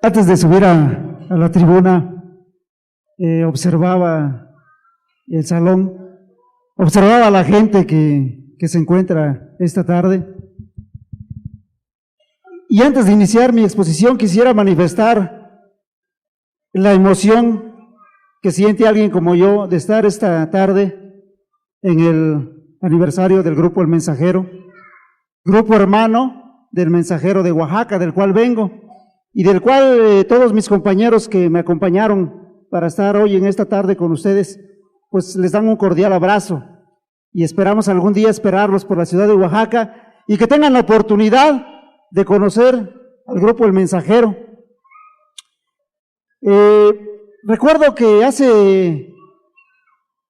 Antes de subir a la tribuna, observaba el salón, observaba a la gente que se encuentra esta tarde. Y antes de iniciar mi exposición, quisiera manifestar la emoción que siente alguien como yo de estar esta tarde en el aniversario del Grupo El Mensajero, grupo hermano del Mensajero de Oaxaca, del cual vengo, y del cual todos mis compañeros que me acompañaron para estar hoy en esta tarde con ustedes, pues les dan un cordial abrazo y esperamos algún día esperarlos por la ciudad de Oaxaca y que tengan la oportunidad de conocer al Grupo El Mensajero. Recuerdo que hace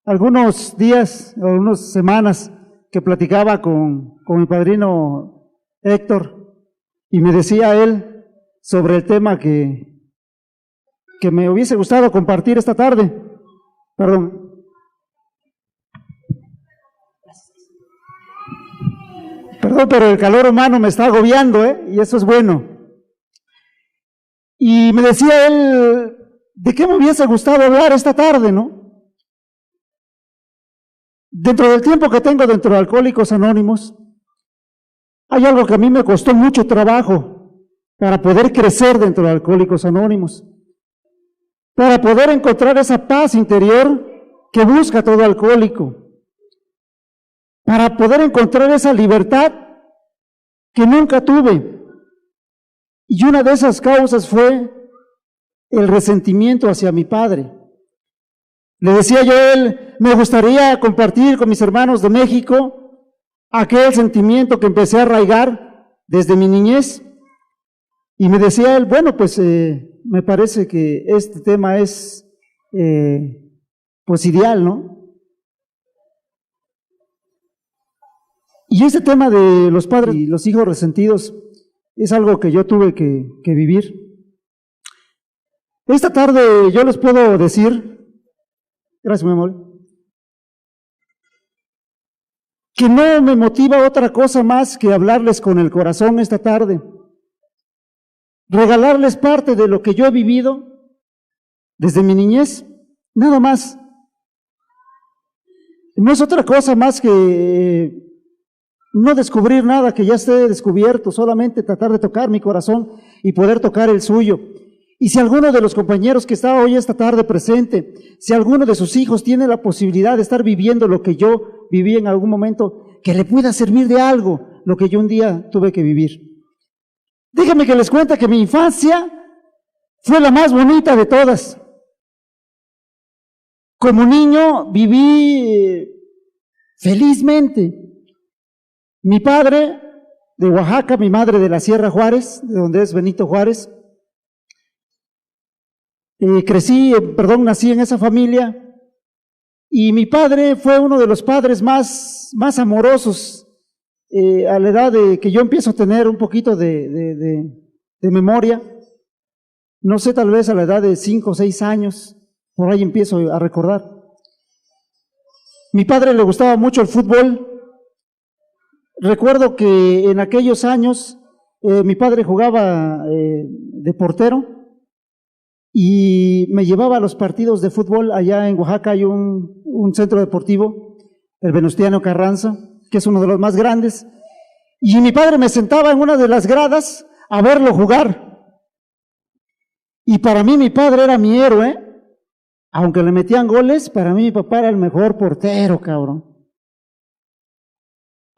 algunos días, o unas semanas, que platicaba con mi padrino Héctor y me decía él sobre el tema que me hubiese gustado compartir esta tarde. Perdón, pero el calor humano me está agobiando, y eso es bueno. Y me decía él, ¿de qué me hubiese gustado hablar esta tarde, no? Dentro del tiempo que tengo dentro de Alcohólicos Anónimos, hay algo que a mí me costó mucho trabajo para poder crecer dentro de Alcohólicos Anónimos, para poder encontrar esa paz interior que busca todo alcohólico, para poder encontrar esa libertad que nunca tuve. Y una de esas causas fue el resentimiento hacia mi padre. Le decía yo a él, me gustaría compartir con mis hermanos de México aquel sentimiento que empecé a arraigar desde mi niñez. Y me decía él, bueno, pues me parece que este tema es pues ideal, ¿no? Y ese tema de los padres y los hijos resentidos es algo que yo tuve que vivir. Esta tarde yo les puedo decir, gracias mi amor, que no me motiva otra cosa más que hablarles con el corazón esta tarde, regalarles parte de lo que yo he vivido desde mi niñez, nada más. No es otra cosa más que no descubrir nada que ya esté descubierto, solamente tratar de tocar mi corazón y poder tocar el suyo. Y si alguno de los compañeros que está hoy esta tarde presente, si alguno de sus hijos tiene la posibilidad de estar viviendo lo que yo viví en algún momento, que le pueda servir de algo lo que yo un día tuve que vivir. Déjenme que les cuente que mi infancia fue la más bonita de todas. Como niño viví felizmente. Mi padre de Oaxaca, mi madre de la Sierra Juárez, de donde es Benito Juárez. Nací en esa familia y mi padre fue uno de los padres más amorosos a la edad de que yo empiezo a tener un poquito de memoria. No sé, tal vez a la edad de 5 o 6 años, por ahí empiezo a recordar. Mi padre le gustaba mucho el fútbol. Recuerdo que en aquellos años mi padre jugaba de portero y me llevaba a los partidos de fútbol. Allá en Oaxaca hay un centro deportivo, el Venustiano Carranza, que es uno de los más grandes, y mi padre me sentaba en una de las gradas a verlo jugar. Y para mí mi padre era mi héroe, aunque le metían goles, para mí mi papá era el mejor portero, cabrón.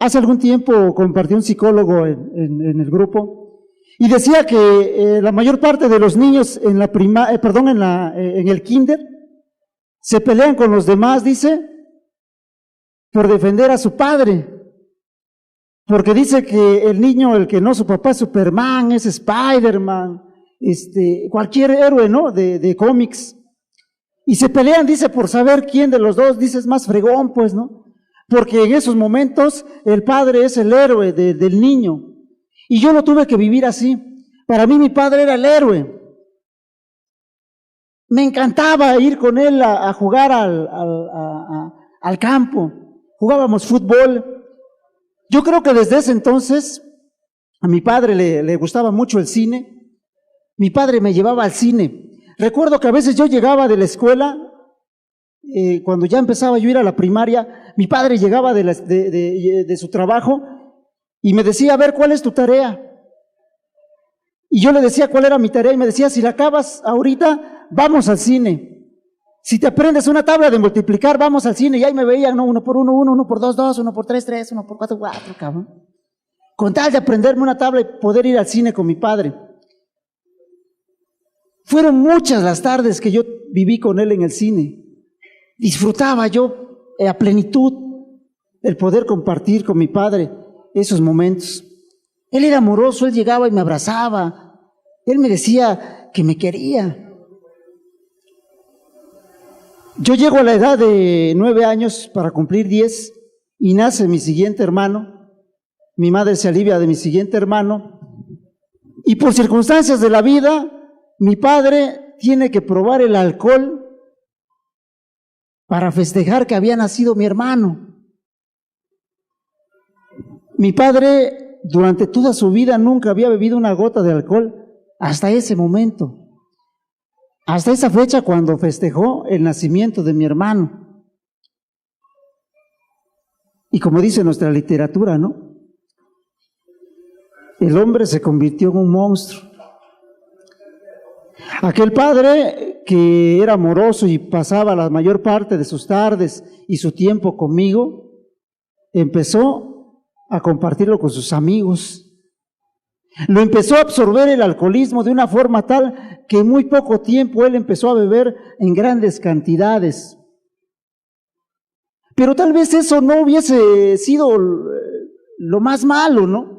Hace algún tiempo compartió un psicólogo en el grupo y decía que la mayor parte de los niños en el kinder se pelean con los demás, dice, por defender a su padre, porque dice que el niño, el que no, su papá es Superman, es Spider-Man, cualquier héroe, ¿no?, de cómics, y se pelean, dice, por saber quién de los dos, dice, es más fregón, pues, ¿no? Porque en esos momentos el padre es el héroe del niño. Y yo lo tuve que vivir así. Para mí mi padre era el héroe. Me encantaba ir con él a jugar al campo. Jugábamos fútbol. Yo creo que desde ese entonces a mi padre le gustaba mucho el cine. mi padre me llevaba al cine. Recuerdo que a veces yo llegaba de la escuela, cuando ya empezaba yo a ir a la primaria, mi padre llegaba de su trabajo y me decía, a ver, ¿cuál es tu tarea? Y yo le decía cuál era mi tarea y me decía, si la acabas ahorita, vamos al cine. Si te aprendes una tabla de multiplicar, vamos al cine. Y ahí me veían, ¿no? 1 por 1, 1, 1 por 2, 2, 1 por 3, 3, 1 por 4, 4, cabrón. Con tal de aprenderme una tabla y poder ir al cine con mi padre. Fueron muchas las tardes que yo viví con él en el cine. Disfrutaba yo a plenitud el poder compartir con mi padre esos momentos. Él era amoroso, él llegaba y me abrazaba. Él me decía que me quería. Yo llego a la edad de 9 años para cumplir 10 y nace mi siguiente hermano. Mi madre se alivia de mi siguiente hermano y por circunstancias de la vida, mi padre tiene que probar el alcohol para festejar que había nacido mi hermano. Mi padre durante toda su vida nunca había bebido una gota de alcohol hasta ese momento. Hasta esa fecha cuando festejó el nacimiento de mi hermano. Y como dice nuestra literatura, ¿no? El hombre se convirtió en un monstruo. Aquel padre que era amoroso y pasaba la mayor parte de sus tardes y su tiempo conmigo, empezó a compartirlo con sus amigos. Lo empezó a absorber el alcoholismo de una forma tal que en muy poco tiempo él empezó a beber en grandes cantidades. Pero tal vez eso no hubiese sido lo más malo, ¿no?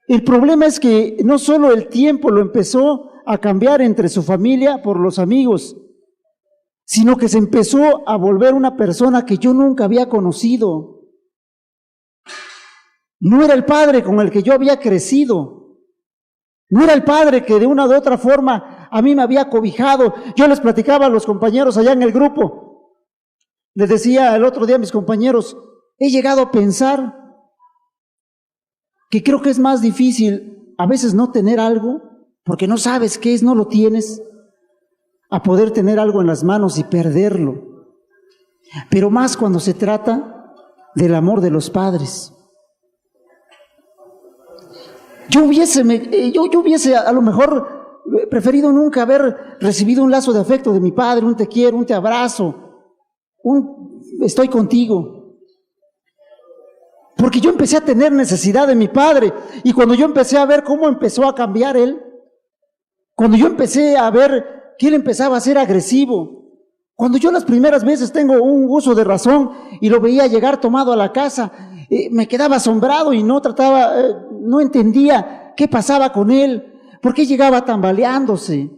El problema es que no solo el tiempo lo empezó a cambiar entre su familia por los amigos, sino que se empezó a volver una persona que yo nunca había conocido. No era el padre con el que yo había crecido. No era el padre que de una u otra forma a mí me había cobijado. Yo les platicaba a los compañeros allá en el grupo. Les decía el otro día a mis compañeros, he llegado a pensar que creo que es más difícil a veces no tener algo, porque no sabes qué es, no lo tienes, a poder tener algo en las manos y perderlo. Pero más cuando se trata del amor de los padres. Yo hubiese a lo mejor preferido nunca haber recibido un lazo de afecto de mi padre, un te quiero, un te abrazo, un estoy contigo. Porque yo empecé a tener necesidad de mi padre y cuando yo empecé a ver cómo empezó a cambiar él, cuando yo empecé a ver que él empezaba a ser agresivo, cuando yo las primeras veces tengo un uso de razón y lo veía llegar tomado a la casa, me quedaba asombrado y no entendía qué pasaba con él, por qué llegaba tambaleándose,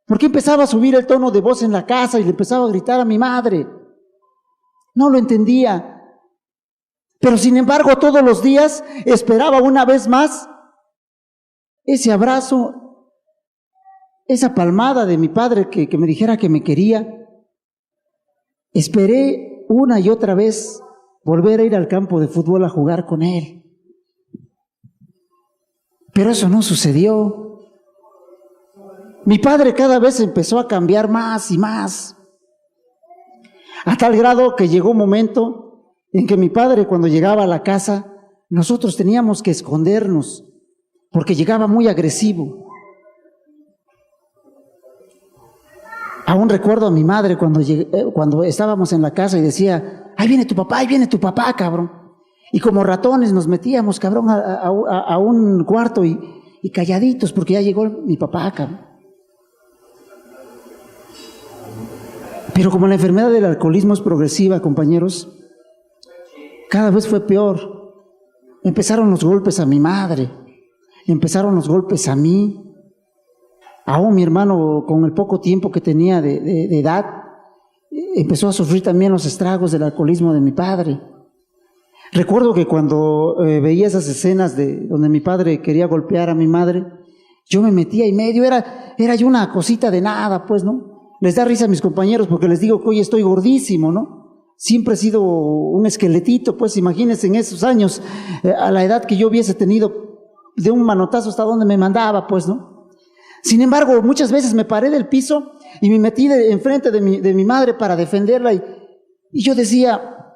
por qué empezaba a subir el tono de voz en la casa y le empezaba a gritar a mi madre. No lo entendía. Pero sin embargo todos los días esperaba una vez más ese abrazo, esa palmada de mi padre que me dijera que me quería. Esperé una y otra vez volver a ir al campo de fútbol a jugar con él. Pero eso no sucedió. Mi padre cada vez empezó a cambiar más y más, a tal grado que llegó un momento en que mi padre, cuando llegaba a la casa, nosotros teníamos que escondernos, porque llegaba muy agresivo. Aún recuerdo a mi madre cuando estábamos en la casa y decía, ahí viene tu papá, cabrón. Y como ratones nos metíamos, cabrón, a un cuarto y calladitos, porque ya llegó mi papá, cabrón. Pero como la enfermedad del alcoholismo es progresiva, compañeros, cada vez fue peor. Empezaron los golpes a mi madre, empezaron los golpes a mí. Aún mi hermano, con el poco tiempo que tenía de edad, empezó a sufrir también los estragos del alcoholismo de mi padre. Recuerdo que cuando veía esas escenas donde mi padre quería golpear a mi madre, yo me metía en medio, era yo una cosita de nada, pues, ¿no? Les da risa a mis compañeros porque les digo que hoy estoy gordísimo, ¿no? Siempre he sido un esqueletito, pues imagínense en esos años, a la edad que yo hubiese tenido, de un manotazo hasta donde me mandaba, pues, ¿no? Sin embargo, muchas veces me paré del piso y me metí enfrente de mi madre para defenderla y yo decía,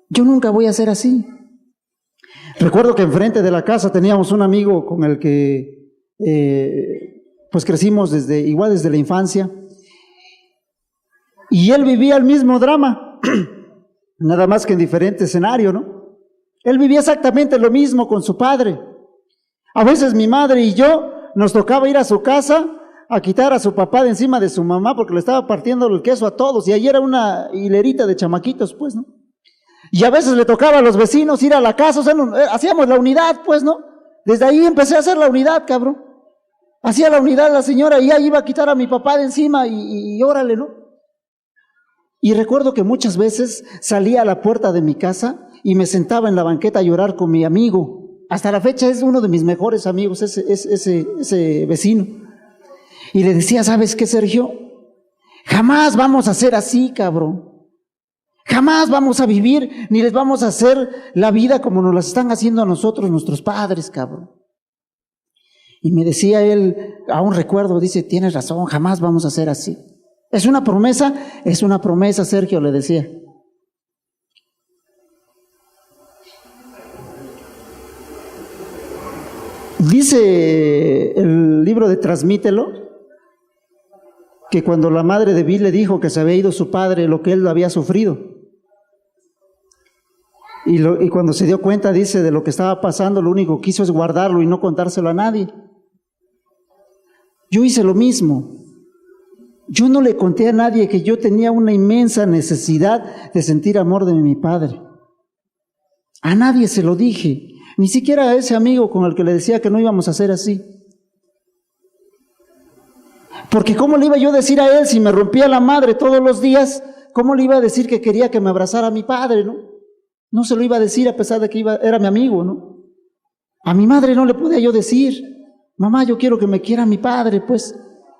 yo nunca voy a ser así. Recuerdo que enfrente de la casa teníamos un amigo con el que pues crecimos igual desde la infancia, y él vivía el mismo drama, nada más que en diferente escenario, ¿no? Él vivía exactamente lo mismo con su padre. A veces mi madre y yo nos tocaba ir a su casa a quitar a su papá de encima de su mamá porque le estaba partiendo el queso a todos, y ahí era una hilerita de chamaquitos, pues, ¿no? Y a veces le tocaba a los vecinos ir a la casa, o sea, hacíamos la unidad, pues, ¿no? Desde ahí empecé a hacer la unidad, cabrón. Hacía la unidad la señora y ahí iba a quitar a mi papá de encima y órale, ¿no? Y recuerdo que muchas veces salía a la puerta de mi casa y me sentaba en la banqueta a llorar con mi amigo. Hasta la fecha es uno de mis mejores amigos, ese vecino. Y le decía, ¿sabes qué, Sergio? Jamás vamos a ser así, cabrón. Jamás vamos a vivir, ni les vamos a hacer la vida como nos la están haciendo a nosotros nuestros padres, cabrón. Y me decía él, aún recuerdo, dice, tienes razón, jamás vamos a ser así. ¿Es una promesa? Es una promesa, Sergio, le decía. Dice el libro de Transmítelo, que cuando la madre de Bill le dijo que se había ido su padre, lo que él había sufrido, y cuando se dio cuenta, dice, de lo que estaba pasando, lo único que hizo es guardarlo y no contárselo a nadie. Yo hice lo mismo. Yo no le conté a nadie que yo tenía una inmensa necesidad de sentir amor de mi padre. A nadie se lo dije, ni siquiera a ese amigo con el que le decía que no íbamos a hacer así. Porque ¿cómo le iba yo a decir a él si me rompía la madre todos los días? ¿Cómo le iba a decir que quería que me abrazara a mi padre, no? No se lo iba a decir a pesar de que era mi amigo, ¿no? A mi madre no le podía yo decir, mamá, yo quiero que me quiera mi padre, pues.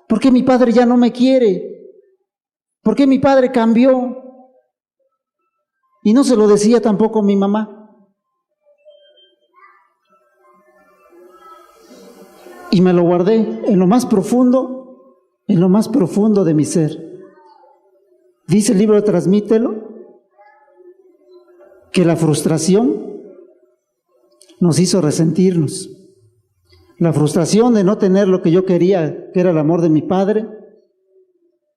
¿Por qué mi padre ya no me quiere? ¿Por qué mi padre cambió? Y no se lo decía tampoco a mi mamá. Y me lo guardé en lo más profundo de mi ser. Dice el libro, Transmítelo, que la frustración nos hizo resentirnos. La frustración de no tener lo que yo quería, que era el amor de mi padre,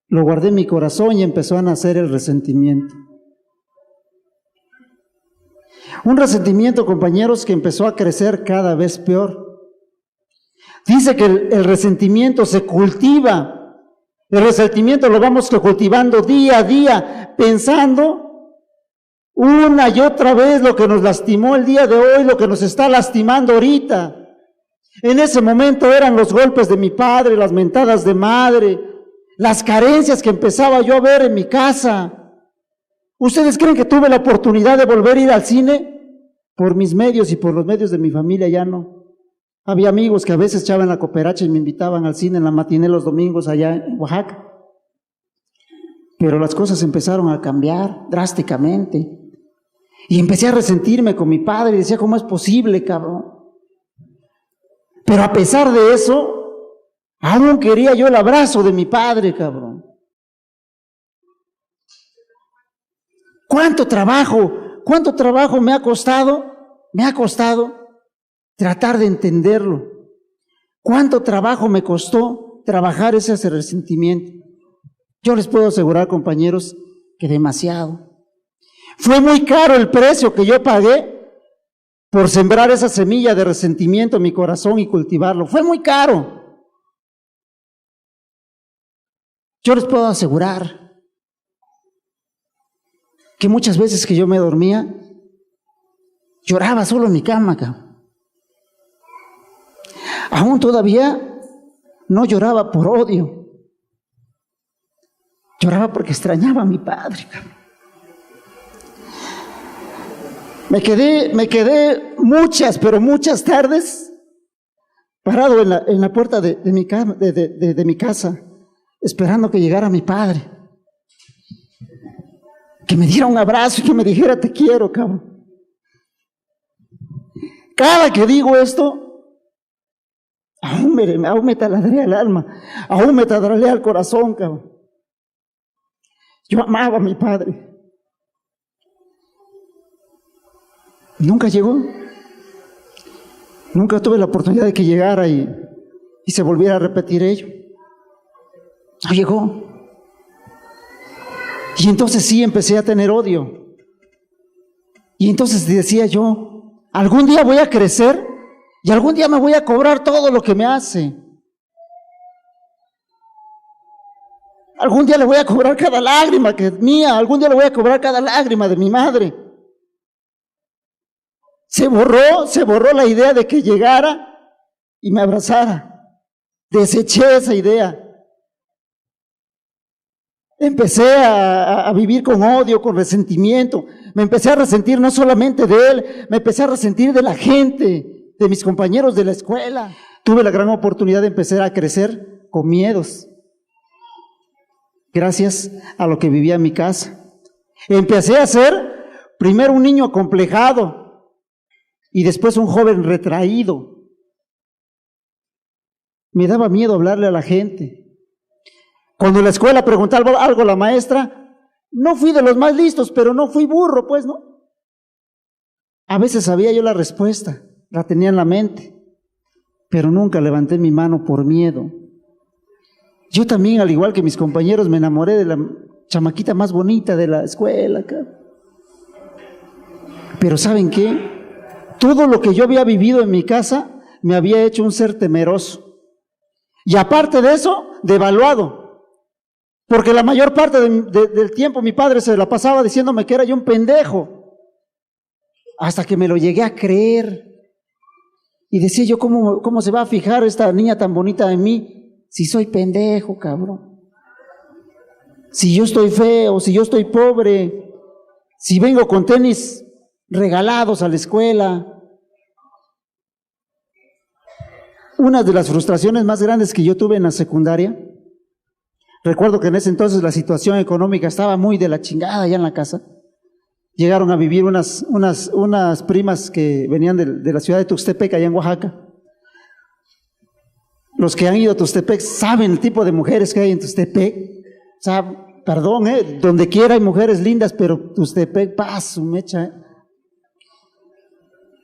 lo guardé en mi corazón y empezó a nacer el resentimiento. Un resentimiento, compañeros, que empezó a crecer cada vez peor. Dice que el resentimiento se cultiva. El resentimiento lo vamos cultivando día a día, pensando una y otra vez lo que nos lastimó el día de hoy, lo que nos está lastimando ahorita. En ese momento eran los golpes de mi padre, las mentadas de madre, las carencias que empezaba yo a ver en mi casa. ¿Ustedes creen que tuve la oportunidad de volver a ir al cine? Por mis medios y por los medios de mi familia ya no. Había amigos que a veces echaban la cooperacha y me invitaban al cine en la matiné los domingos allá en Oaxaca. Pero las cosas empezaron a cambiar drásticamente. Y empecé a resentirme con mi padre y decía, ¿cómo es posible, cabrón? Pero a pesar de eso, aún quería yo el abrazo de mi padre, cabrón. ¿Cuánto trabajo me ha costado? Me ha costado tratar de entenderlo. ¿Cuánto trabajo me costó trabajar ese resentimiento? Yo les puedo asegurar, compañeros, que demasiado. Fue muy caro el precio que yo pagué por sembrar esa semilla de resentimiento en mi corazón y cultivarlo. Fue muy caro. Yo les puedo asegurar que muchas veces que yo me dormía, lloraba solo en mi cama, cabrón. Aún todavía no lloraba por odio. Lloraba porque extrañaba a mi padre, cabrón. Me quedé muchas, pero muchas tardes parado en la puerta de mi casa, esperando que llegara mi padre, que me diera un abrazo y que me dijera, te quiero, cabrón. Cada que digo esto, Aún me taladrea el alma, aún me taladrea el corazón, cabrón. Yo amaba a mi padre. Nunca llegó. Nunca tuve la oportunidad de que llegara y se volviera a repetir ello. No llegó. Y entonces sí empecé a tener odio. Y entonces decía yo, algún día voy a crecer y algún día me voy a cobrar todo lo que me hace. Algún día le voy a cobrar cada lágrima que es mía, algún día le voy a cobrar cada lágrima de mi madre. Se borró la idea de que llegara y me abrazara. Deseché esa idea. Empecé a vivir con odio, con resentimiento. Me empecé a resentir no solamente de él, me empecé a resentir de la gente, de mis compañeros de la escuela. Tuve la gran oportunidad de empezar a crecer con miedos, gracias a lo que vivía en mi casa. Empecé a ser primero un niño acomplejado y después un joven retraído. Me daba miedo hablarle a la gente. Cuando en la escuela preguntaba algo a la maestra, no fui de los más listos, pero no fui burro, pues, ¿no? A veces sabía yo la respuesta, la tenía en la mente, pero nunca levanté mi mano por miedo. Yo también, al igual que mis compañeros, me enamoré de la chamaquita más bonita de la escuela. Pero ¿saben qué? Todo lo que yo había vivido en mi casa me había hecho un ser temeroso. Y aparte de eso, devaluado. Porque la mayor parte del tiempo mi padre se la pasaba diciéndome que era yo un pendejo. Hasta que me lo llegué a creer. Y decía yo, ¿cómo se va a fijar esta niña tan bonita en mí si soy pendejo, cabrón? Si yo estoy feo, si yo estoy pobre, si vengo con tenis regalados a la escuela. Una de las frustraciones más grandes que yo tuve en la secundaria, recuerdo que en ese entonces la situación económica estaba muy de la chingada allá en la casa. Llegaron a vivir unas primas que venían de la ciudad de Tuxtepec, allá en Oaxaca. Los que han ido a Tuxtepec saben el tipo de mujeres que hay en Tuxtepec. O sea, perdón, donde quiera hay mujeres lindas, pero Tuxtepec, su mecha.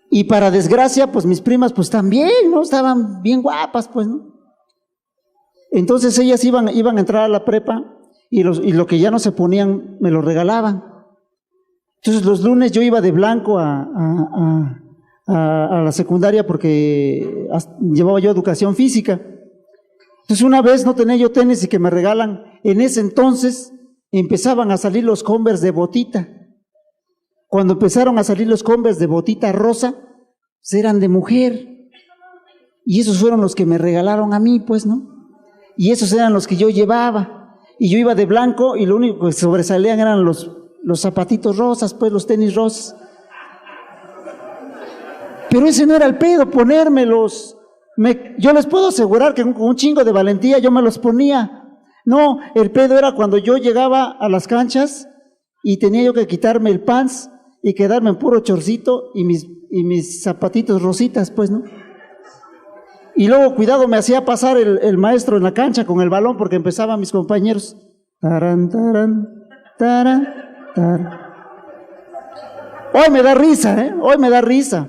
Y para desgracia, pues mis primas, pues también, ¿no? Estaban bien guapas, pues, ¿no? Entonces ellas iban a entrar a la prepa y lo que ya no se ponían, me lo regalaban. Entonces los lunes yo iba de blanco a la secundaria porque llevaba yo educación física. Entonces una vez no tenía yo tenis y que me regalan, en ese entonces empezaban a salir los Converse de botita. Cuando empezaron a salir los Converse de botita rosa, pues eran de mujer. Y esos fueron los que me regalaron a mí, pues, ¿no? Y esos eran los que yo llevaba. Y yo iba de blanco y lo único que sobresalían eran los zapatitos rosas, pues, los tenis rosas. Pero ese no era el pedo, ponérmelos. Yo les puedo asegurar que con un chingo de valentía yo me los ponía. No, el pedo era cuando yo llegaba a las canchas y tenía yo que quitarme el pants y quedarme en puro chorcito y mis zapatitos rositas, pues, ¿no? Y luego, cuidado, me hacía pasar el maestro en la cancha con el balón porque empezaban mis compañeros. Taran, taran, taran, taran. Hoy me da risa, hoy me da risa.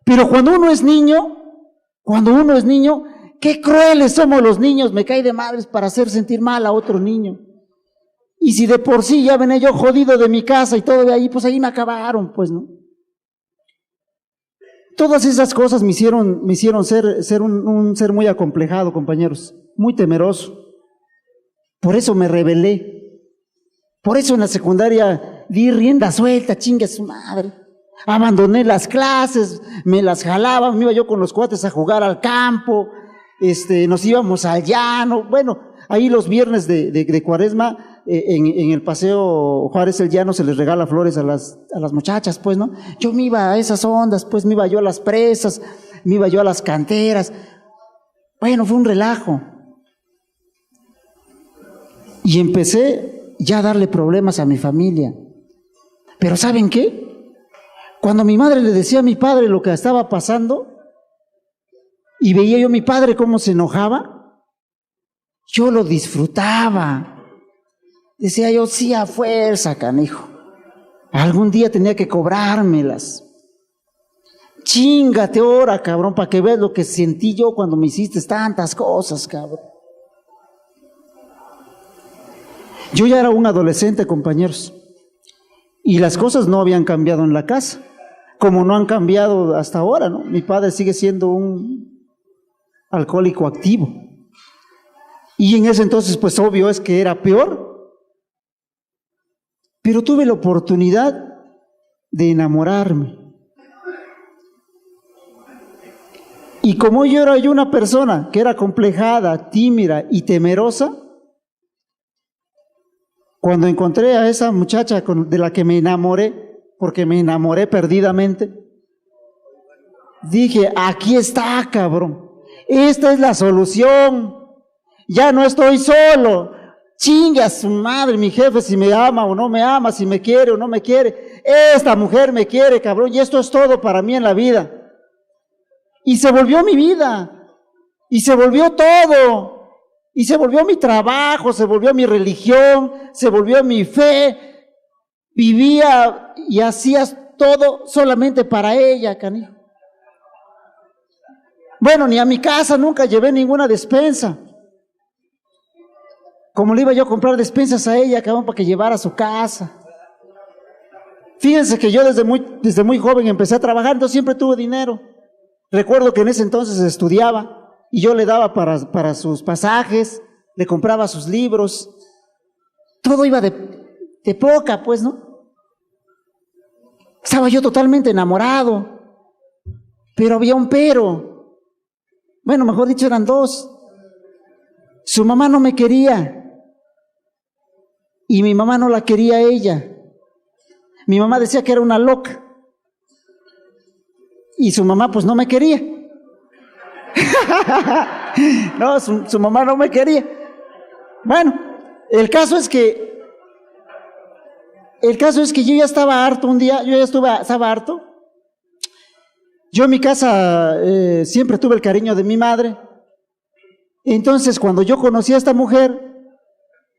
Pero cuando uno es niño, qué crueles somos los niños, me cae de madres para hacer sentir mal a otro niño. Y si de por sí ya venía yo jodido de mi casa y todo de ahí, pues ahí me acabaron, pues, ¿no? Todas esas cosas me hicieron ser un ser muy acomplejado, compañeros, muy temeroso. Por eso me rebelé. Por eso en la secundaria di rienda suelta, chingue su madre. Abandoné las clases, me las jalaba, me iba yo con los cuates a jugar al campo, nos íbamos al llano. Bueno, ahí los viernes de Cuaresma, en el paseo Juárez el Llano se les regala flores a las muchachas, pues, ¿no? Yo me iba a esas ondas, pues, me iba yo a las presas, me iba yo a las canteras. Bueno, fue un relajo. Y empecé ya a darle problemas a mi familia. Pero ¿saben qué? Cuando mi madre le decía a mi padre lo que estaba pasando, y veía yo a mi padre cómo se enojaba, yo lo disfrutaba. Decía yo, sí, a fuerza, canijo. Algún día tenía que cobrármelas. Chíngate ahora, cabrón, para que veas lo que sentí yo cuando me hiciste tantas cosas, cabrón. Yo ya era un adolescente, compañeros, y las cosas no habían cambiado en la casa, como no han cambiado hasta ahora, ¿no? Mi padre sigue siendo un alcohólico activo. Y en ese entonces, pues obvio es que era peor. Pero tuve la oportunidad de enamorarme. Y como yo era una persona que era complejada, tímida y temerosa, cuando encontré a esa muchacha de la que me enamoré, porque me enamoré perdidamente, dije, aquí está, cabrón, esta es la solución, ya no estoy solo. Chingue a su madre, mi jefe, si me ama o no me ama, si me quiere o no me quiere. Esta mujer me quiere, cabrón, y esto es todo para mí en la vida. Y se volvió mi vida, y se volvió todo, y se volvió mi trabajo, se volvió mi religión, se volvió mi fe. Vivía y hacías todo solamente para ella, canijo. Bueno, ni a mi casa nunca llevé ninguna despensa. Como le iba yo a comprar despensas a ella, cabrón, para que llevara a su casa. Fíjense que yo desde muy joven empecé a trabajar, entonces siempre tuve dinero. Recuerdo que en ese entonces estudiaba y yo le daba para sus pasajes, le compraba sus libros. Todo iba de poca, pues, ¿no? Estaba yo totalmente enamorado, pero había un pero. Bueno, mejor dicho, eran dos. Su mamá no me quería. Y mi mamá no la quería a ella. Mi mamá decía que era una loca. Y su mamá pues no me quería. No, su mamá no me quería. Bueno, el caso es que yo ya estaba harto un día, estaba harto. Yo en mi casa siempre tuve el cariño de mi madre. Entonces cuando yo conocí a esta mujer,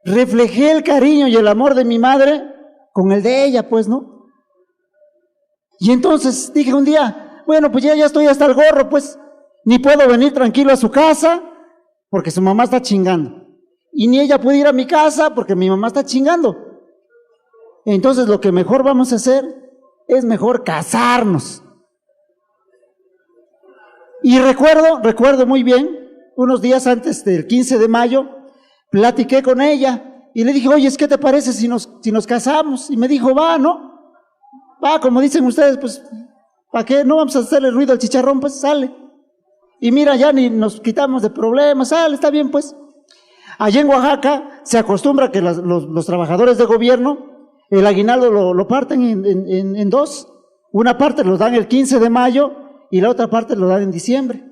reflejé el cariño y el amor de mi madre con el de ella, pues, ¿no? Y entonces dije un día, bueno, pues ya estoy hasta el gorro, pues, ni puedo venir tranquilo a su casa porque su mamá está chingando. Y ni ella puede ir a mi casa porque mi mamá está chingando. Entonces lo que mejor vamos a hacer es mejor casarnos. Y recuerdo muy bien, unos días antes del 15 de mayo, platiqué con ella y le dije, oye, ¿qué te parece si nos casamos? Y me dijo, va, ¿no? Va, como dicen ustedes, pues, ¿para qué? No vamos a hacerle ruido al chicharrón, pues, sale. Y mira, ya ni nos quitamos de problemas, sale, está bien, pues. Allá en Oaxaca se acostumbra que los trabajadores de gobierno, el aguinaldo lo parten en dos. Una parte lo dan el 15 de mayo y la otra parte lo dan en diciembre.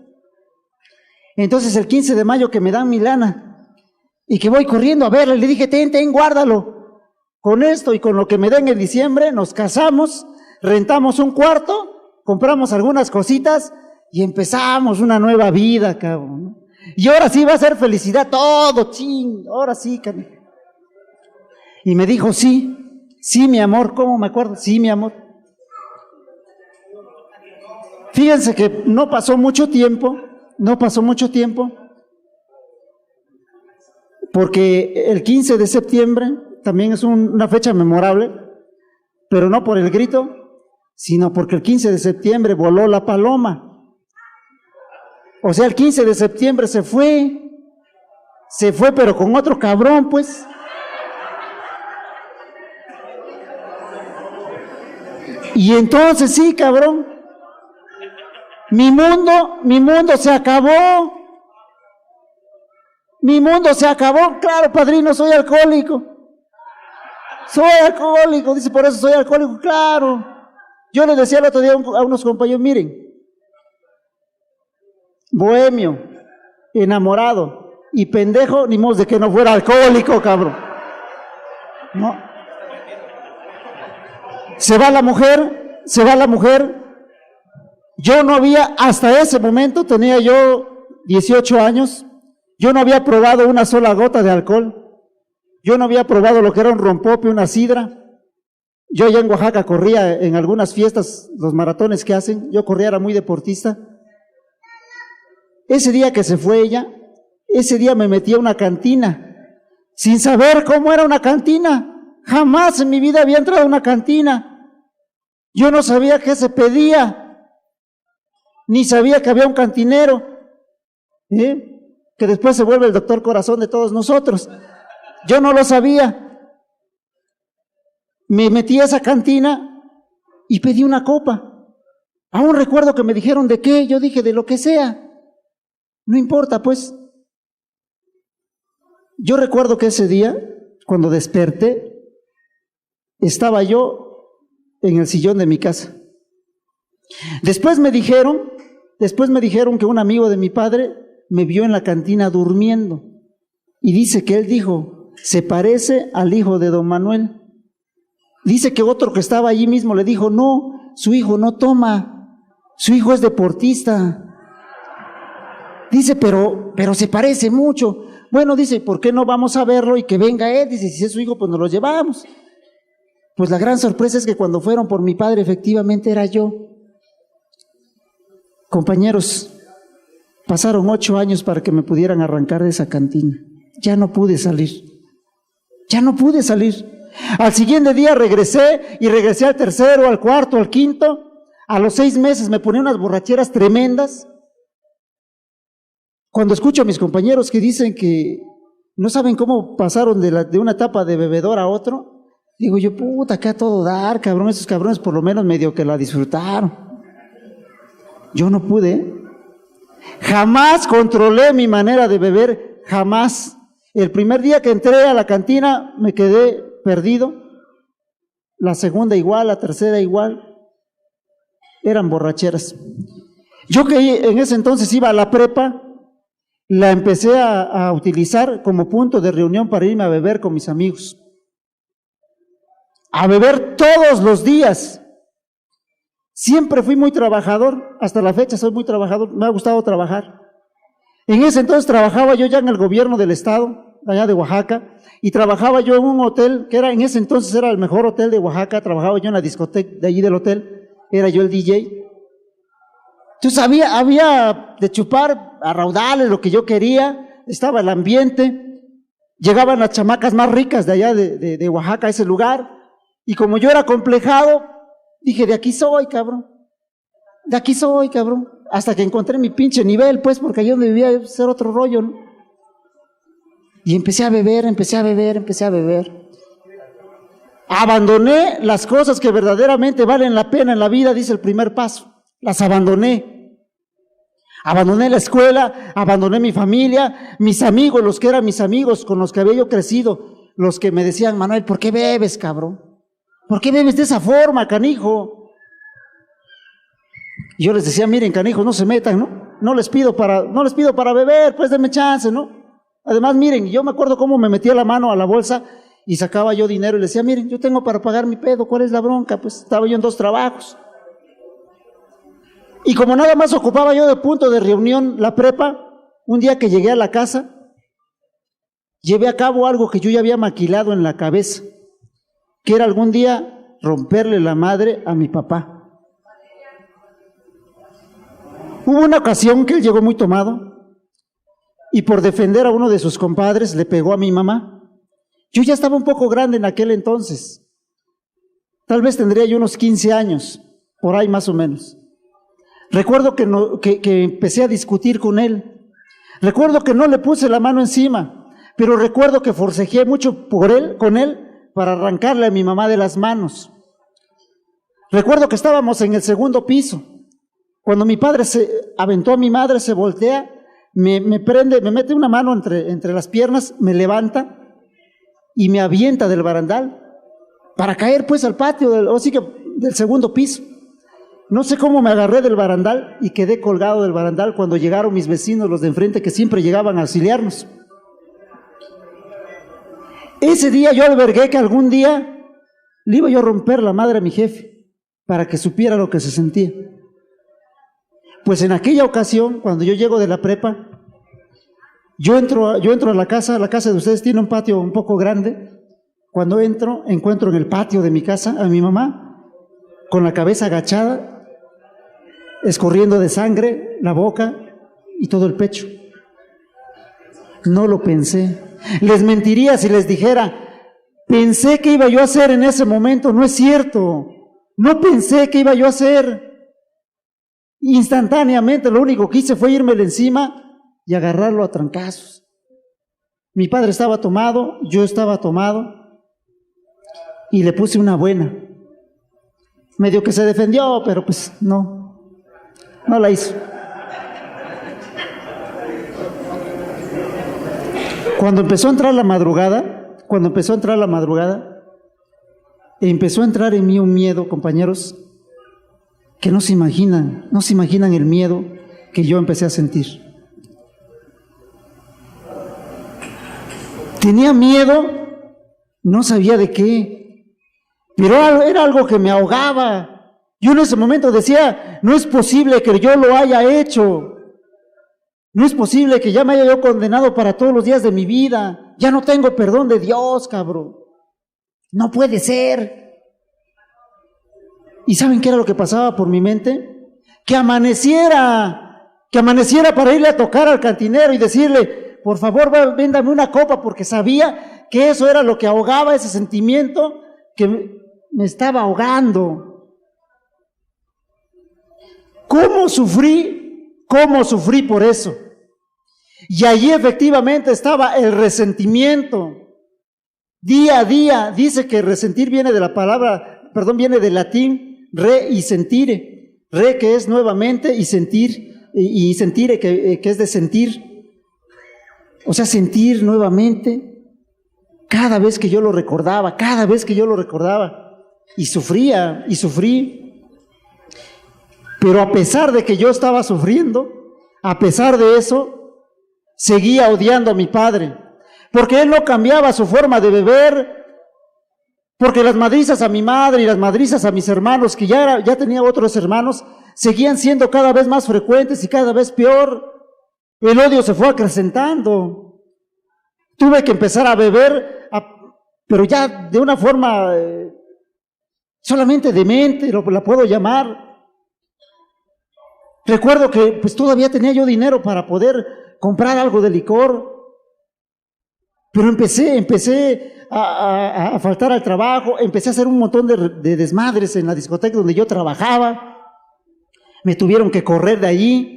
Entonces el 15 de mayo que me dan mi lana, y que voy corriendo a verle, le dije, ten, guárdalo. Con esto y con lo que me den en diciembre, nos casamos, rentamos un cuarto, compramos algunas cositas y empezamos una nueva vida, cabrón, ¿no? Y ahora sí va a ser felicidad todo, ching, ahora sí, cabrón. Y me dijo, sí, mi amor, ¿cómo me acuerdo? Sí, mi amor. Fíjense que no pasó mucho tiempo, porque el 15 de septiembre también es una fecha memorable, pero no por el grito, sino porque el 15 de septiembre voló la paloma. O sea, el 15 de septiembre se fue pero con otro cabrón, pues. Y entonces sí, cabrón, mi mundo se acabó. Mi mundo se acabó, claro, padrino, soy alcohólico. Dice, por eso soy alcohólico, claro. Yo les decía el otro día a unos compañeros, miren, bohemio, enamorado y pendejo, ni modo de que no fuera alcohólico, cabrón. No. Se va la mujer Yo no había, hasta ese momento, tenía yo 18 años, yo no había probado una sola gota de alcohol, yo no había probado lo que era un rompope, una sidra. Yo allá en Oaxaca corría en algunas fiestas, los maratones que hacen, yo corría, era muy deportista. Ese día que se fue ella, ese día me metí a una cantina, sin saber cómo era una cantina. Jamás en mi vida había entrado a una cantina. Yo no sabía qué se pedía, ni sabía que había un cantinero, que después se vuelve el doctor corazón de todos nosotros. Yo no lo sabía. Me metí a esa cantina y pedí una copa. Aún recuerdo que me dijeron de qué, yo dije de lo que sea. No importa, pues. Yo recuerdo que ese día, cuando desperté, estaba yo en el sillón de mi casa. Después me dijeron que un amigo de mi padre me vio en la cantina durmiendo. Y dice que él dijo, se parece al hijo de don Manuel. Dice que otro que estaba allí mismo le dijo, no, su hijo no toma, su hijo es deportista. Dice, pero se parece mucho. Bueno, dice, ¿por qué no vamos a verlo y que venga él? Dice, si es su hijo, pues nos lo llevamos. Pues la gran sorpresa es que cuando fueron por mi padre, efectivamente era yo. Compañeros, pasaron 8 años para que me pudieran arrancar de esa cantina. Ya no pude salir. Al siguiente día regresé al tercero, al cuarto, al quinto. A los 6 meses me ponía unas borracheras tremendas. Cuando escucho a mis compañeros que dicen que no saben cómo pasaron de una etapa de bebedor a otro, digo yo, puta, acá a todo dar, cabrón, esos cabrones por lo menos medio que la disfrutaron. Yo no pude. Jamás controlé mi manera de beber, jamás. El primer día que entré a la cantina me quedé perdido. La segunda igual, la tercera igual. Eran borracheras. Yo que en ese entonces iba a la prepa, la empecé a utilizar como punto de reunión para irme a beber con mis amigos. A beber todos los días. Siempre fui muy trabajador, hasta la fecha soy muy trabajador, me ha gustado trabajar. En ese entonces trabajaba yo ya en el gobierno del estado, allá de Oaxaca, y trabajaba yo en un hotel, que era en ese entonces era el mejor hotel de Oaxaca, trabajaba yo en la discoteca de allí del hotel, era yo el DJ. Entonces había de chupar a raudales lo que yo quería, estaba el ambiente, llegaban las chamacas más ricas de allá de Oaxaca a ese lugar, y como yo era complejado, dije, de aquí soy, cabrón, hasta que encontré mi pinche nivel, pues, porque yo debía ser otro rollo, ¿no? Y empecé a beber. Abandoné las cosas que verdaderamente valen la pena en la vida, dice el primer paso. Las abandoné. Abandoné la escuela, abandoné mi familia, mis amigos, los que eran mis amigos, con los que había yo crecido, los que me decían, Manuel, ¿por qué bebes, cabrón? ¿Por qué bebes de esa forma, canijo? Y yo les decía, miren, canijos, no se metan, ¿no? No les pido para beber, pues denme chance, ¿no? Además, miren, yo me acuerdo cómo me metía la mano a la bolsa y sacaba yo dinero y les decía, miren, yo tengo para pagar mi pedo, ¿cuál es la bronca? Pues estaba yo en 2 trabajos. Y como nada más ocupaba yo de punto de reunión la prepa, un día que llegué a la casa, llevé a cabo algo que yo ya había maquilado en la cabeza, que era algún día romperle la madre a mi papá. Hubo una ocasión que él llegó muy tomado y por defender a uno de sus compadres le pegó a mi mamá. Yo ya estaba un poco grande en aquel entonces, tal vez tendría yo unos 15 años, por ahí más o menos. Recuerdo que empecé a discutir con él, recuerdo que no le puse la mano encima, pero recuerdo que forcejeé mucho con él para arrancarle a mi mamá de las manos. Recuerdo que estábamos en el 2º piso, cuando mi padre se aventó a mi madre, se voltea, me mete una mano entre las piernas, me levanta y me avienta del barandal para caer pues al patio del 2º piso. No sé cómo me agarré del barandal y quedé colgado del barandal cuando llegaron mis vecinos, los de enfrente, que siempre llegaban a auxiliarnos. Ese día yo albergué que algún día le iba yo a romper la madre a mi jefe para que supiera lo que se sentía. Pues en aquella ocasión, cuando yo llego de la prepa, yo entro a la casa de ustedes tiene un patio un poco grande. Cuando entro, encuentro en el patio de mi casa a mi mamá, con la cabeza agachada, escurriendo de sangre la boca y todo el pecho. No lo pensé. Les mentiría si les dijera, pensé que iba yo a hacer en ese momento. No es cierto. No pensé que iba yo a hacer. Instantáneamente lo único que hice fue irme encima y agarrarlo a trancazos. Mi padre estaba tomado, yo estaba tomado y le puse una buena. Medio que se defendió, pero pues no la hizo. Cuando empezó a entrar la madrugada, empezó a entrar en mí un miedo, compañeros, que no se imaginan el miedo que yo empecé a sentir. Tenía miedo, no sabía de qué, pero era algo que me ahogaba. Yo en ese momento decía, no es posible que yo lo haya hecho. No es posible que ya me haya yo condenado para todos los días de mi vida. Ya no tengo perdón de Dios, cabrón. No puede ser. ¿Y saben qué era lo que pasaba por mi mente? Que amaneciera para irle a tocar al cantinero y decirle, por favor, véndame una copa, porque sabía que eso era lo que ahogaba ese sentimiento que me estaba ahogando. ¿Cómo sufrí por eso? Y allí efectivamente estaba el resentimiento. Día a día, dice que resentir viene del latín re y sentire. Re, que es nuevamente, y sentire, que es de sentir. O sea, sentir nuevamente cada vez que yo lo recordaba, y sufrí. Pero a pesar de que yo estaba sufriendo, a pesar de eso, seguía odiando a mi padre, porque él no cambiaba su forma de beber, porque las madrizas a mi madre y las madrizas a mis hermanos, que ya tenía otros hermanos, seguían siendo cada vez más frecuentes y cada vez peor. El odio se fue acrecentando. Tuve que empezar a beber, pero ya de una forma solamente demente, la puedo llamar. Recuerdo que pues todavía tenía yo dinero para poder comprar algo de licor, pero empecé a faltar al trabajo, empecé a hacer un montón de desmadres en la discoteca donde yo trabajaba. Me tuvieron que correr de allí.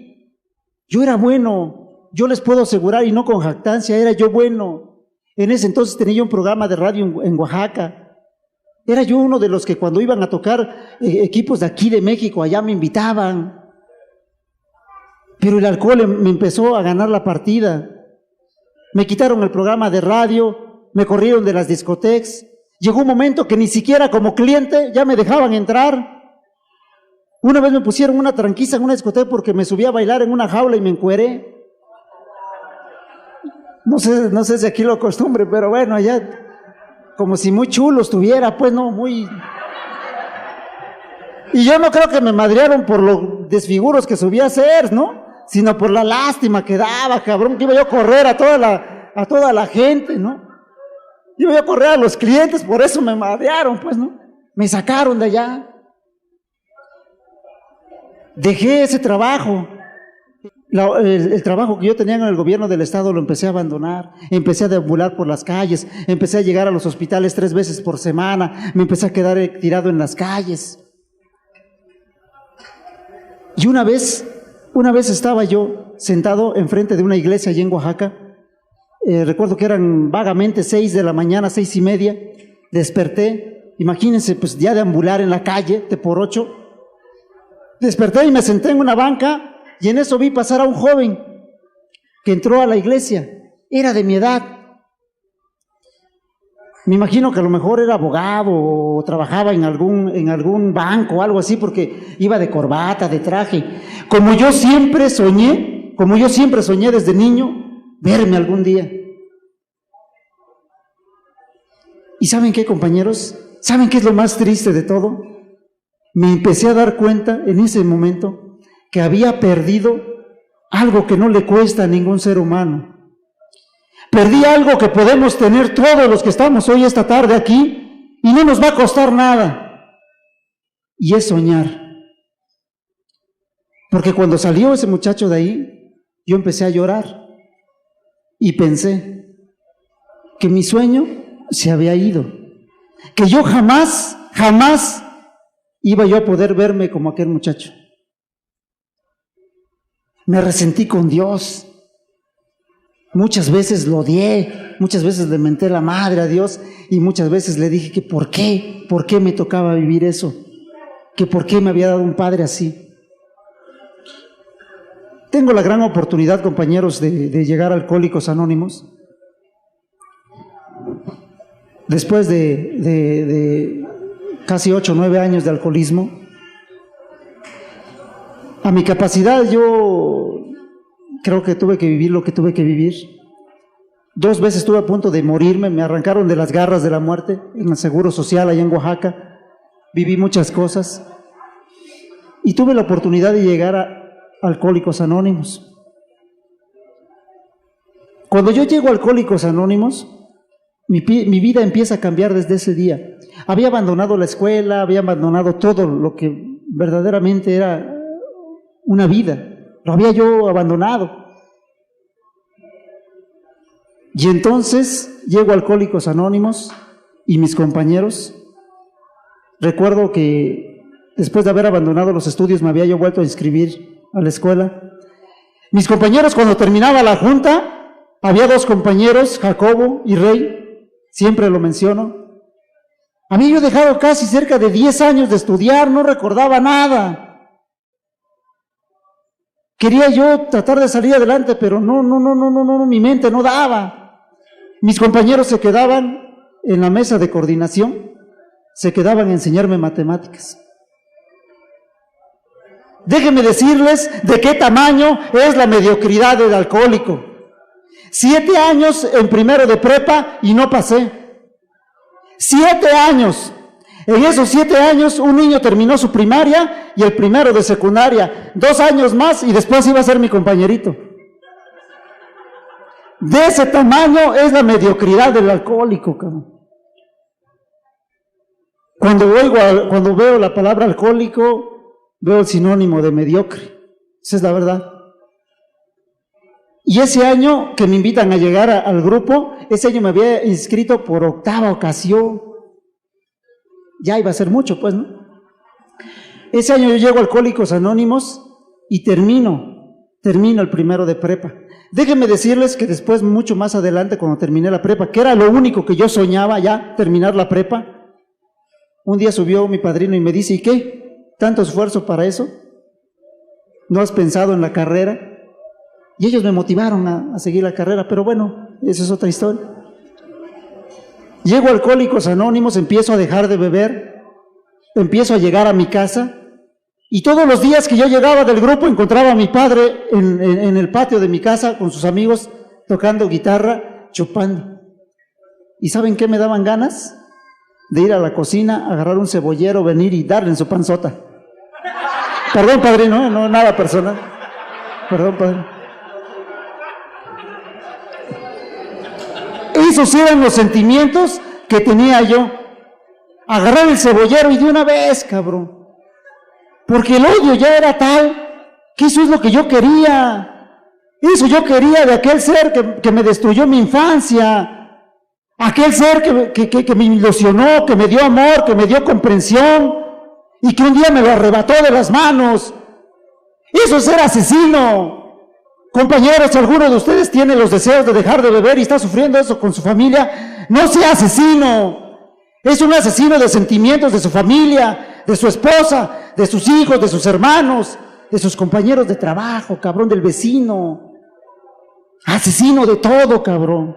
Yo era bueno, yo les puedo asegurar, y no con jactancia, era yo bueno. En ese entonces tenía yo un programa de radio en Oaxaca. Era yo uno de los que cuando iban a tocar equipos de aquí de México, allá me invitaban. Pero el alcohol me empezó a ganar la partida. Me quitaron el programa de radio, me corrieron de las discotecas. Llegó un momento que ni siquiera como cliente ya me dejaban entrar. Una vez me pusieron una tranquiza en una discoteca porque me subí a bailar en una jaula y me encueré. No sé si aquí lo acostumbre, pero bueno, allá como si muy chulo estuviera, pues no, muy... Y yo no creo que me madrearon por los desfiguros que subí a hacer, ¿no? Sino por la lástima que daba, cabrón, que iba yo a correr a toda la gente, ¿no? Iba yo a correr a los clientes, por eso me madrearon, pues, ¿no? Me sacaron de allá. Dejé ese trabajo. El trabajo que yo tenía en el gobierno del estado lo empecé a abandonar. Empecé a deambular por las calles, empecé a llegar a los hospitales 3 veces por semana, me empecé a quedar tirado en las calles. Y una vez estaba yo sentado enfrente de una iglesia allí en Oaxaca. Recuerdo que eran vagamente 6 de la mañana, 6:30. Desperté, imagínense, pues ya deambular en la calle, de por 8. Desperté y me senté en una banca, y en eso vi pasar a un joven que entró a la iglesia. Era de mi edad. Me imagino que a lo mejor era abogado o trabajaba en algún banco o algo así, porque iba de corbata, de traje. Como yo siempre soñé desde niño, verme algún día. ¿Y saben qué, compañeros? ¿Saben qué es lo más triste de todo? Me empecé a dar cuenta en ese momento que había perdido algo que no le cuesta a ningún ser humano. Perdí algo que podemos tener todos los que estamos hoy esta tarde aquí y no nos va a costar nada. Y es soñar. Porque cuando salió ese muchacho de ahí, yo empecé a llorar y pensé que mi sueño se había ido, que yo jamás iba yo a poder verme como aquel muchacho. Me resentí con Dios. Muchas veces lo odié, muchas veces le menté la madre a Dios y muchas veces le dije que por qué me tocaba vivir eso, que por qué me había dado un padre así. Tengo la gran oportunidad, compañeros, de llegar a Alcohólicos Anónimos. Después de casi 8 o 9 años de alcoholismo, a mi capacidad yo creo que tuve que vivir lo que tuve que vivir. 2 veces estuve a punto de morirme, me arrancaron de las garras de la muerte en el Seguro Social allá en Oaxaca. Viví muchas cosas y tuve la oportunidad de llegar a Alcohólicos Anónimos. Cuando yo llego a Alcohólicos Anónimos, mi vida empieza a cambiar desde ese día. Había abandonado la escuela, había abandonado todo lo que verdaderamente era una vida. Lo había yo abandonado. Y entonces llego a Alcohólicos Anónimos y mis compañeros, recuerdo que después de haber abandonado los estudios me había yo vuelto a inscribir a la escuela. Mis compañeros, cuando terminaba la junta, había 2 compañeros, Jacobo y Rey, siempre lo menciono. A mí yo he dejado casi cerca de 10 años de estudiar, no recordaba nada. Quería yo tratar de salir adelante, pero no, mi mente no daba. Mis compañeros se quedaban en la mesa de coordinación, se quedaban a enseñarme matemáticas. Déjenme decirles de qué tamaño es la mediocridad del alcohólico. 7 años en primero de prepa y no pasé. 7 años. En esos 7 años un niño terminó su primaria y el primero de secundaria. 2 años más y después iba a ser mi compañerito. De ese tamaño es la mediocridad del alcohólico, cabrón. Cuando veo la palabra alcohólico, veo el sinónimo de mediocre. Esa es la verdad. Y ese año que me invitan a llegar al grupo, ese año me había inscrito por 8ª ocasión. Ya iba a ser mucho, pues, ¿no? Ese año yo llego a Alcohólicos Anónimos y termino el primero de prepa. Déjenme decirles que después, mucho más adelante, cuando terminé la prepa, que era lo único que yo soñaba ya, terminar la prepa, un día subió mi padrino y me dice, ¿y qué? ¿Tanto esfuerzo para eso? ¿No has pensado en la carrera? Y ellos me motivaron a seguir la carrera, pero bueno, esa es otra historia. Llego a Alcohólicos Anónimos, empiezo a dejar de beber, empiezo a llegar a mi casa, y todos los días que yo llegaba del grupo encontraba a mi padre en el patio de mi casa con sus amigos tocando guitarra, chupando. ¿Y saben qué me daban ganas? De ir a la cocina, agarrar un cebollero, venir y darle en su panzota. Perdón, padrino, no nada personal. Perdón, padre. Esos eran los sentimientos que tenía yo. Agarrar el cebollero y de una vez, cabrón. Porque el odio ya era tal que eso es lo que yo quería. Eso yo quería de aquel ser que me destruyó mi infancia. Aquel ser que me ilusionó, que me dio amor, que me dio comprensión y que un día me lo arrebató de las manos. Eso es ser asesino. Compañeros, si alguno de ustedes tiene los deseos de dejar de beber y está sufriendo eso con su familia, no sea asesino. Es un asesino de sentimientos de su familia, de su esposa, de sus hijos, de sus hermanos, de sus compañeros de trabajo, cabrón, del vecino. Asesino de todo, cabrón.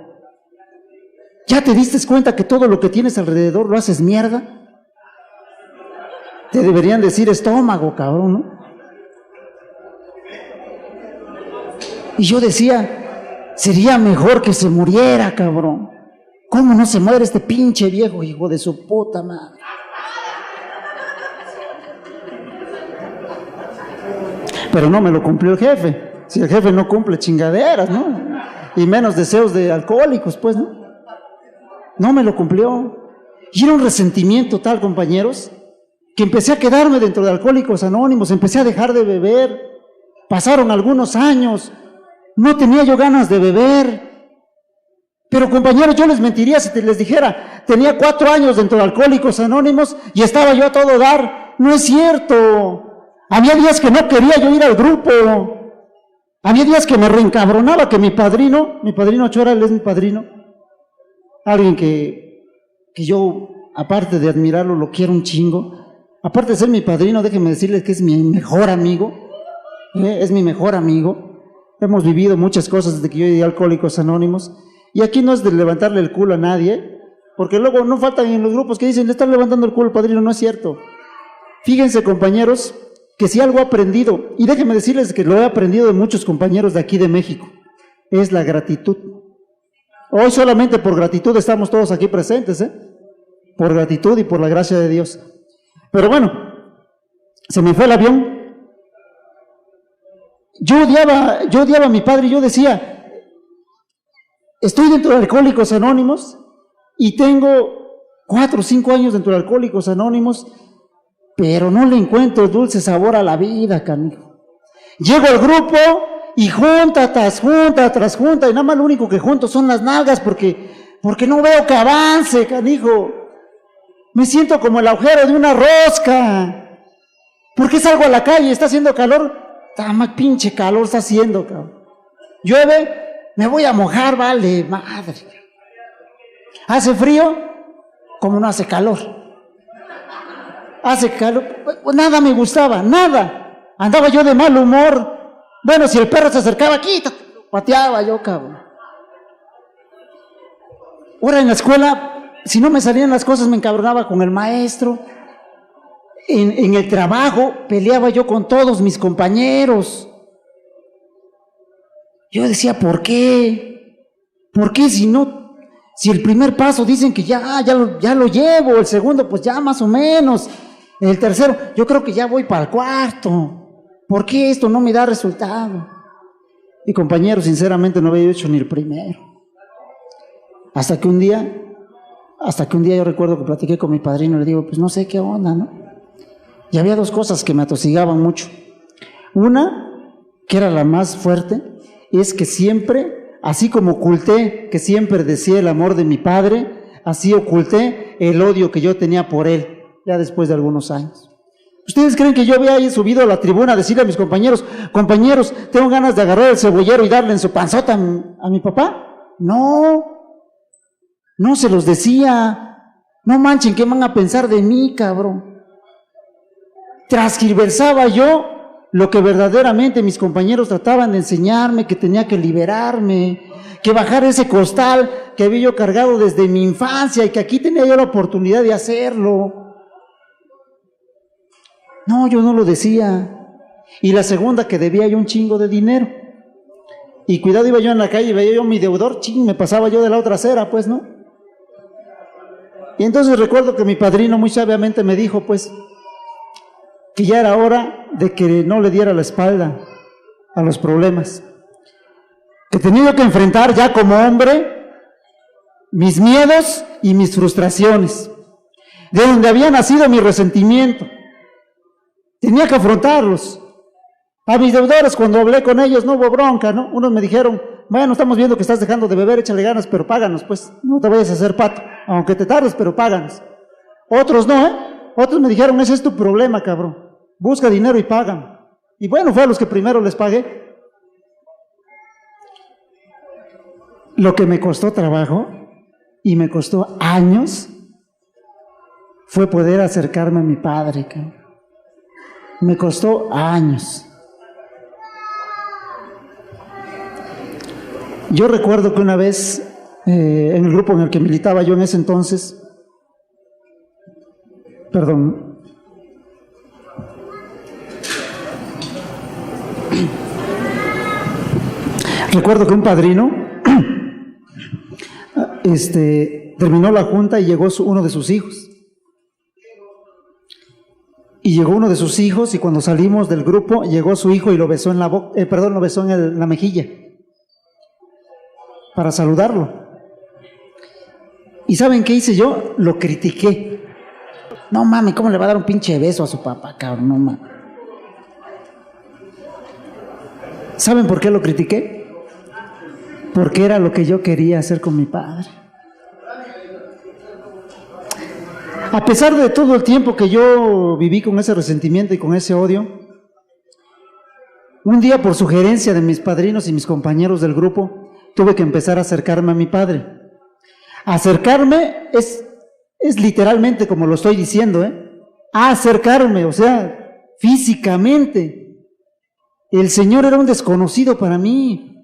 ¿Ya te diste cuenta que todo lo que tienes alrededor lo haces mierda? Te deberían decir estómago, cabrón, ¿no? Y yo decía, sería mejor que se muriera, cabrón. ¿Cómo no se muere este pinche viejo hijo de su puta madre? pero no me lo cumplió el jefe. Si el jefe no cumple chingaderas, ¿no? Y menos deseos de alcohólicos, pues, ¿no? No me lo cumplió. Y era un resentimiento tal, compañeros, que empecé a quedarme dentro de Alcohólicos Anónimos, empecé a dejar de beber. Pasaron algunos años, no tenía yo ganas de beber. Pero, compañeros, yo les mentiría si les dijera, tenía 4 años dentro de Alcohólicos Anónimos y estaba yo a todo dar. No es cierto. Había días que no quería yo ir al grupo. Había días que me reencabronaba que mi padrino Chora, él es mi padrino, alguien que yo, aparte de admirarlo, lo quiero un chingo. Aparte de ser mi padrino, déjenme decirles que es mi mejor amigo, es mi mejor amigo. Hemos vivido muchas cosas desde que yo llegué a Alcohólicos Anónimos. Y aquí no es de levantarle el culo a nadie, porque luego no faltan en los grupos que dicen, le están levantando el culo al padrino. No es cierto. Fíjense, compañeros, que si algo he aprendido, y déjenme decirles que lo he aprendido de muchos compañeros de aquí de México, es la gratitud. Hoy solamente por gratitud estamos todos aquí presentes, por gratitud y por la gracia de Dios. Pero bueno, se me fue el avión. Yo odiaba a mi padre y yo decía, estoy dentro de Alcohólicos Anónimos y tengo 4 o 5 años dentro de Alcohólicos Anónimos, pero no le encuentro dulce sabor a la vida, canijo. Llego al grupo y junta tras junta, y nada más lo único que junto son las nalgas porque no veo que avance, canijo. Me siento como el agujero de una rosca. ¿Por qué salgo a la calle? Está haciendo calor. Más pinche calor está haciendo, cabrón. Llueve, me voy a mojar, vale, madre. Hace frío, como no hace calor. Hace calor, nada me gustaba, nada. Andaba yo de mal humor. Bueno, si el perro se acercaba aquí, pateaba yo, cabrón. Ahora en la escuela, si no me salían las cosas, me encabronaba con el maestro. En el trabajo, peleaba yo con todos mis compañeros. Yo decía, ¿por qué? ¿Por qué si el primer paso dicen que ya lo llevo, el segundo pues ya más o menos, el tercero, yo creo que ya voy para el cuarto. ¿Por qué esto no me da resultado? Y compañero, sinceramente no había hecho ni el primero. Hasta que un día yo recuerdo que platiqué con mi padrino y le digo, pues no sé qué onda, ¿no? Y había 2 cosas que me atosigaban mucho. Una, que era la más fuerte, es que siempre, así como oculté que siempre decía el amor de mi padre, así oculté el odio que yo tenía por él, ya después de algunos años. ¿Ustedes creen que yo había subido a la tribuna a decirle a mis compañeros, tengo ganas de agarrar el cebollero y darle en su panzota a mi papá? No se los decía. No manchen, ¿qué van a pensar de mí, cabrón? Transgiversaba yo lo que verdaderamente mis compañeros trataban de enseñarme, que tenía que liberarme, que bajar ese costal que había yo cargado desde mi infancia y que aquí tenía yo la oportunidad de hacerlo. No, yo no lo decía. Y la segunda, que debía yo un chingo de dinero. Y cuidado, iba yo en la calle y veía yo mi deudor, me pasaba yo de la otra acera, pues, ¿no? Y entonces recuerdo que mi padrino muy sabiamente me dijo, pues, que ya era hora de que no le diera la espalda a los problemas. Que tenía que enfrentar ya como hombre mis miedos y mis frustraciones, de donde había nacido mi resentimiento. Tenía que afrontarlos. A mis deudores, cuando hablé con ellos, no hubo bronca, ¿no? Unos me dijeron, bueno, estamos viendo que estás dejando de beber, échale ganas, pero páganos, pues, no te vayas a hacer pato, aunque te tardes, pero páganos. Otros no, Otros me dijeron, ese es tu problema, cabrón, busca dinero y pagan. Y bueno, fue a los que primero les pagué. Lo que me costó trabajo, y me costó años, fue poder acercarme a mi padre, cabrón. Me costó años. Yo recuerdo que una vez, en el grupo en el que militaba yo en ese entonces, recuerdo que un padrino terminó la junta y llegó uno de sus hijos. Y llegó uno de sus hijos, y cuando salimos del grupo, llegó su hijo y lo besó en la boca, lo besó en la mejilla, para saludarlo. ¿Y saben qué hice yo? Lo critiqué. No mami, ¿cómo le va a dar un pinche beso a su papá, cabrón? No mami. ¿Saben por qué lo critiqué? Porque era lo que yo quería hacer con mi padre. A pesar de todo el tiempo que yo viví con ese resentimiento y con ese odio, un día, por sugerencia de mis padrinos y mis compañeros del grupo, tuve que empezar a acercarme a mi padre. Acercarme es literalmente como lo estoy diciendo, a acercarme, o sea, físicamente. El Señor era un desconocido para mí.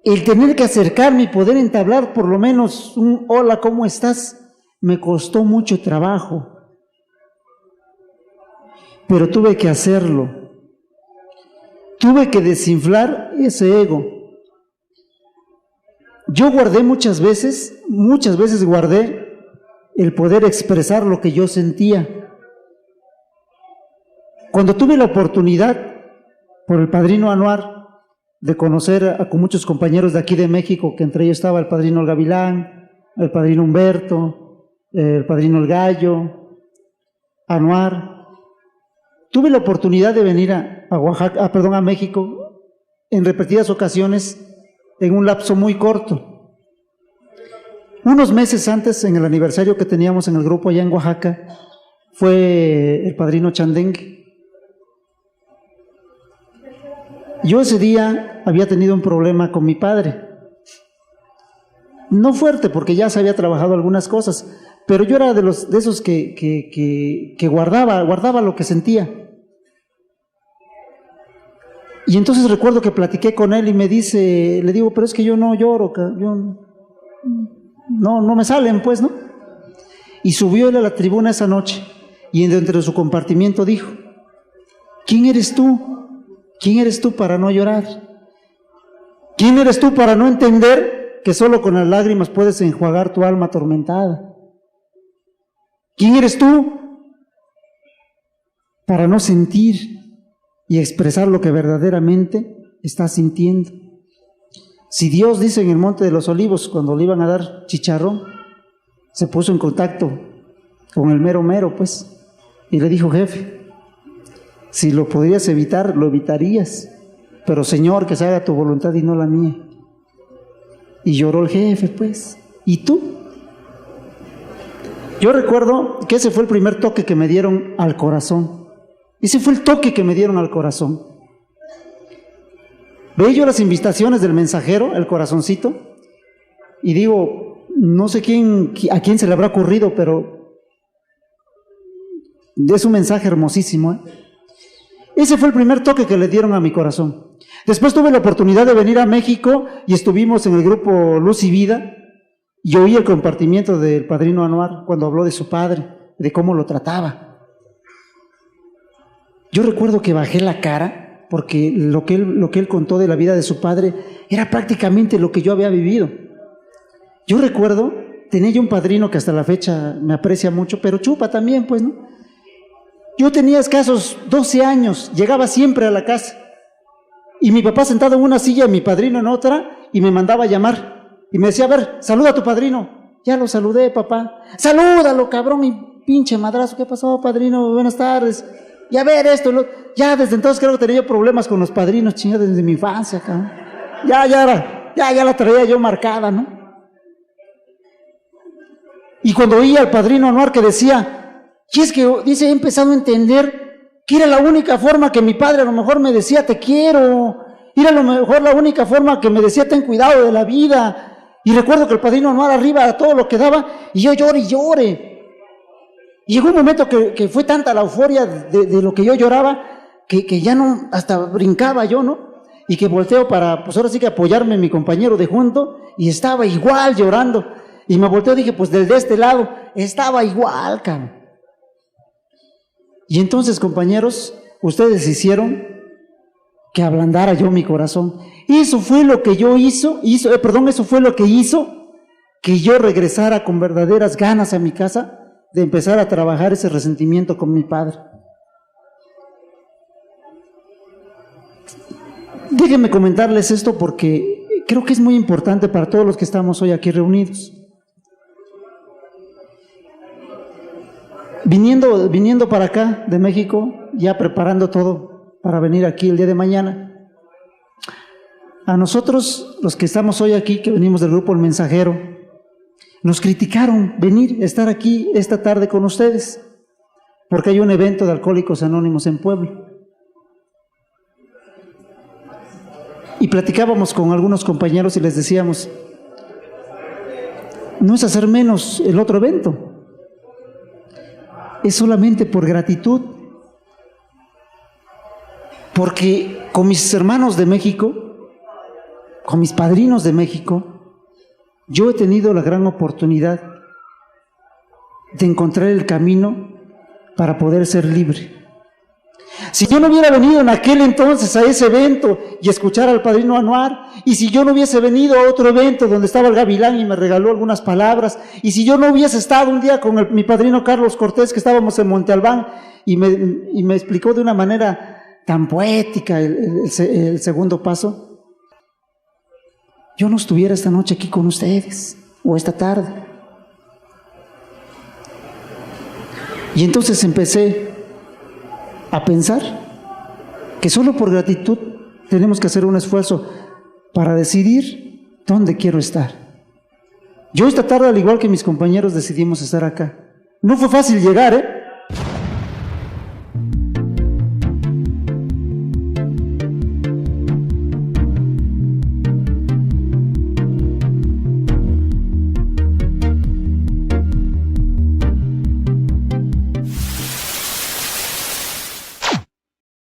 El tener que acercarme y poder entablar por lo menos un hola, ¿cómo estás?, me costó mucho trabajo, pero tuve que hacerlo. Tuve que desinflar ese ego. Yo guardé muchas veces guardé el poder expresar lo que yo sentía. Cuando tuve la oportunidad, por el padrino Anuar, de conocer con muchos compañeros de aquí de México, que entre ellos estaba el padrino El Gavilán, el padrino Humberto, el padrino El Gallo, Anuar, tuve la oportunidad de venir a México en repetidas ocasiones en un lapso muy corto. Unos meses antes, en el aniversario que teníamos en el grupo allá en Oaxaca, fue el padrino Chandengue. Yo ese día había tenido un problema con mi padre. No fuerte, porque ya se había trabajado algunas cosas, pero yo era de esos que guardaba lo que sentía. Y entonces recuerdo que platiqué con él y me dice, le digo, pero es que yo no lloro, no me salen, pues, ¿no? Y subió él a la tribuna esa noche y dentro de su compartimiento dijo, ¿quién eres tú? ¿Quién eres tú para no llorar? ¿Quién eres tú para no entender que solo con las lágrimas puedes enjuagar tu alma atormentada? ¿Quién eres tú para no sentir y expresar lo que verdaderamente estás sintiendo? Si Dios dice en el Monte de los Olivos, cuando le iban a dar chicharrón, se puso en contacto con el mero, pues, y le dijo, jefe, si lo podrías evitar, lo evitarías, pero Señor, que se haga tu voluntad y no la mía. Y lloró el jefe, pues. ¿Y tú? Yo recuerdo que ese fue el primer toque que me dieron al corazón. Ese fue el toque que me dieron al corazón. Veía yo las invitaciones del mensajero, el corazoncito, y digo, no sé a quién se le habrá ocurrido, pero es un mensaje hermosísimo, Ese fue el primer toque que le dieron a mi corazón. Después tuve la oportunidad de venir a México y estuvimos en el grupo Luz y Vida y oí el compartimiento del padrino Anuar cuando habló de su padre, de cómo lo trataba. Yo recuerdo que bajé la cara porque lo que él contó de la vida de su padre era prácticamente lo que yo había vivido. Yo recuerdo, tenía yo un padrino que hasta la fecha me aprecia mucho, pero chupa también, pues, ¿no? Yo tenía escasos 12 años, llegaba siempre a la casa y mi papá sentado en una silla y mi padrino en otra y me mandaba a llamar y me decía, a ver, saluda a tu padrino. Ya lo saludé, papá. Salúdalo, cabrón, mi pinche madrazo. ¿Qué pasó, padrino? Buenas tardes. Y a ver esto, ya desde entonces creo que tenía yo problemas con los padrinos, chingada, desde mi infancia, cabrón. Ya la traía yo marcada, ¿no? Y cuando oía al padrino Anuar que decía, y es que, dice, he empezado a entender que era la única forma que mi padre a lo mejor me decía, te quiero. Era a lo mejor la única forma que me decía, ten cuidado de la vida. Y recuerdo que el padrino Anuar arriba a todo lo que daba, y yo llore y llore. Y llegó un momento que fue tanta la euforia de lo que yo lloraba, que ya no, hasta brincaba yo, ¿no? Y que volteo para, pues ahora sí que apoyarme en mi compañero de junto, y estaba igual llorando. Y me volteo y dije, pues desde este lado, estaba igual, cabrón. Y entonces, compañeros, ustedes hicieron que ablandara yo mi corazón. Eso fue lo que eso fue lo que hizo que yo regresara con verdaderas ganas a mi casa de empezar a trabajar ese resentimiento con mi padre. Déjenme comentarles esto porque creo que es muy importante para todos los que estamos hoy aquí reunidos. Viniendo para acá de México, ya preparando todo para venir aquí el día de mañana, a nosotros, los que estamos hoy aquí, que venimos del grupo El Mensajero, nos criticaron venir, estar aquí esta tarde con ustedes, porque hay un evento de Alcohólicos Anónimos en Puebla. Y platicábamos con algunos compañeros y les decíamos, no es hacer menos el otro evento, es solamente por gratitud, porque con mis hermanos de México, con mis padrinos de México, yo he tenido la gran oportunidad de encontrar el camino para poder ser libre. Si yo no hubiera venido en aquel entonces a ese evento y escuchar al padrino Anuar, y si yo no hubiese venido a otro evento donde estaba el Gavilán y me regaló algunas palabras, y si yo no hubiese estado un día con mi padrino Carlos Cortés, que estábamos en Monte Albán, y me explicó de una manera tan poética el segundo paso, yo no estuviera esta noche aquí con ustedes, o esta tarde. Y entonces empecé a pensar que solo por gratitud tenemos que hacer un esfuerzo para decidir dónde quiero estar. Yo esta tarde, al igual que mis compañeros, decidimos estar acá. No fue fácil llegar,